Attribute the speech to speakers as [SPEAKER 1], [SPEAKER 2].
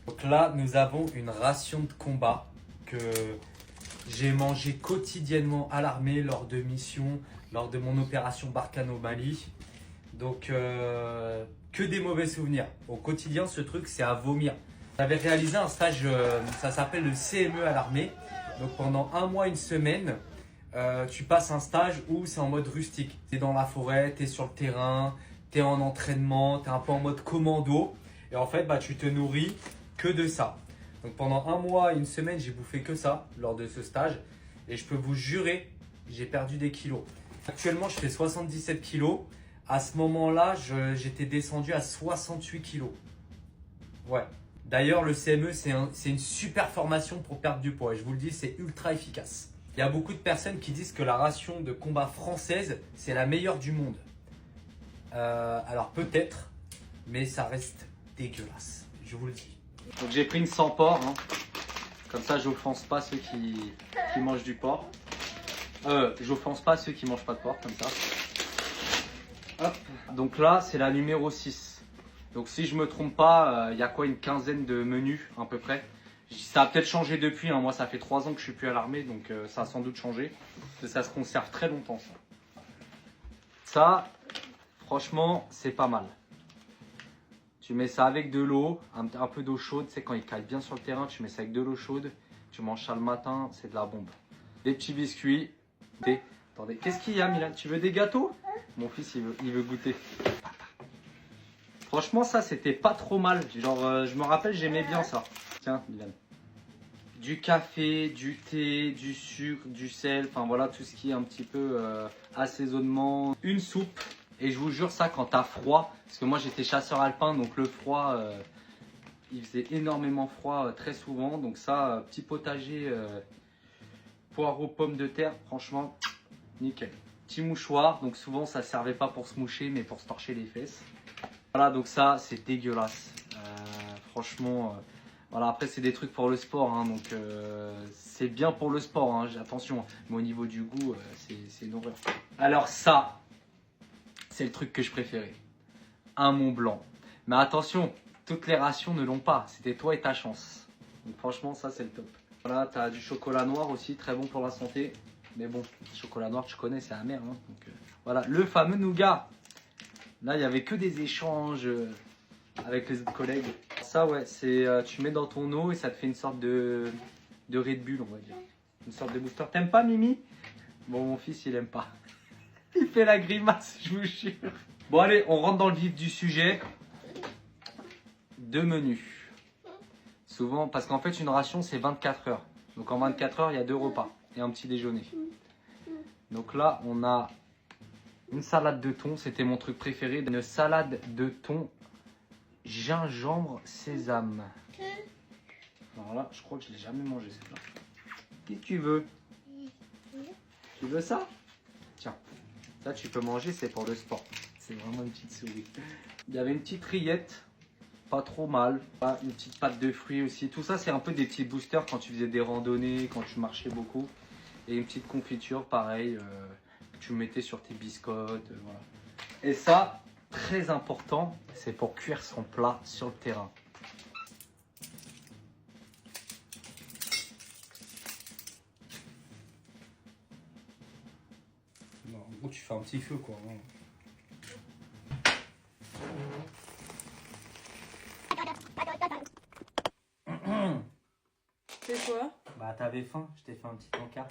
[SPEAKER 1] Donc là, nous avons une ration de combat que j'ai mangé quotidiennement à l'armée lors de missions, lors de mon opération Barkhane au Mali. Donc, que des mauvais souvenirs. Au quotidien, ce truc, c'est à vomir. J'avais réalisé un stage, ça s'appelle le CME à l'armée. Donc, pendant un mois, une semaine, tu passes un stage où c'est en mode rustique. Tu es dans la forêt, tu es sur le terrain, tu es en entraînement, tu es un peu en mode commando. Et en fait, bah, tu te nourris que de ça. Donc, pendant un mois, une semaine, j'ai bouffé que ça lors de ce stage. Et je peux vous jurer, j'ai perdu des kilos. Actuellement, je fais 77 kilos. À ce moment-là, j'étais descendu à 68 kilos. Ouais. D'ailleurs, le CME, c'est une super formation pour perdre du poids. Et je vous le dis, c'est ultra efficace. Il y a beaucoup de personnes qui disent que la ration de combat française, c'est la meilleure du monde. Alors peut-être, mais ça reste dégueulasse. Je vous le dis. Donc j'ai pris une sans porc. Hein. Comme ça, j'offense pas ceux qui mangent du porc. J'offense pas ceux qui mangent pas de porc, comme ça. Hop. Donc là, c'est la numéro 6. Donc si je me trompe pas, il y a quoi, une quinzaine de menus à peu près. Ça a peut-être changé depuis, hein. Moi ça fait 3 ans que je suis plus à l'armée, donc ça a sans doute changé. Ça se conserve très longtemps ça. Ça, franchement, c'est pas mal. Tu mets ça avec de l'eau, un peu d'eau chaude. C'est quand il caille bien sur le terrain, tu mets ça avec de l'eau chaude. Tu manges ça le matin, c'est de la bombe. Des petits biscuits. Attendez, qu'est-ce qu'il y a, Milan? Tu veux des gâteaux? Mon fils, il veut goûter. Franchement, ça, c'était pas trop mal. Genre, je me rappelle, j'aimais bien ça. Tiens, Milan. Du café, du thé, du sucre, du sel. Enfin, voilà, tout ce qui est un petit peu assaisonnement. Une soupe. Et je vous jure, ça, quand t'as froid. Parce que moi, j'étais chasseur alpin, donc le froid, il faisait énormément froid très souvent. Donc ça, petit potager, poireaux, pommes de terre, franchement, nickel. Petit mouchoir, donc souvent ça servait pas pour se moucher mais pour se torcher les fesses. Voilà, donc ça c'est dégueulasse. Franchement, voilà, après c'est des trucs pour le sport, hein, donc c'est bien pour le sport, hein, attention. Mais au niveau du goût, c'est une horreur. Alors ça, c'est le truc que je préférais. Un Mont Blanc. Mais attention, toutes les rations ne l'ont pas. C'était toi et ta chance. Donc franchement, ça c'est le top. Voilà, tu as du chocolat noir aussi, très bon pour la santé. Mais bon, le chocolat noir, tu connais, c'est amer. Hein, donc, voilà, le fameux nougat. Là, il n'y avait que des échanges avec les autres collègues. Ça, ouais, c'est tu mets dans ton eau et ça te fait une sorte de Red Bull, on va dire. Une sorte de booster. T'aimes pas, Mimi? Bon, mon fils, il aime pas. Il fait la grimace, je vous jure. Bon, allez, on rentre dans le vif du sujet. 2 menus. Souvent, parce qu'en fait, une ration, c'est 24 heures. Donc, en 24 heures, il y a 2 repas et un petit déjeuner. Donc là, on a une salade de thon. C'était mon truc préféré. Une salade de thon, gingembre, sésame. Alors là, je crois que je ne l'ai jamais mangé, celle-là. Qu'est-ce que tu veux? Tu veux ça? Tiens, ça, tu peux manger, c'est pour le sport. C'est vraiment une petite souris. Il y avait une petite rillette. Pas trop mal. Une petite pâte de fruits aussi. Tout ça, c'est un peu des petits boosters quand tu faisais des randonnées, quand tu marchais beaucoup. Et une petite confiture, pareil, que tu mettais sur tes biscottes. Voilà. Et ça, très important, c'est pour cuire son plat sur le terrain. Non, en gros, tu fais un petit feu, quoi.
[SPEAKER 2] C'est quoi?
[SPEAKER 1] Bah, t'avais faim, je t'ai fait un petit encart.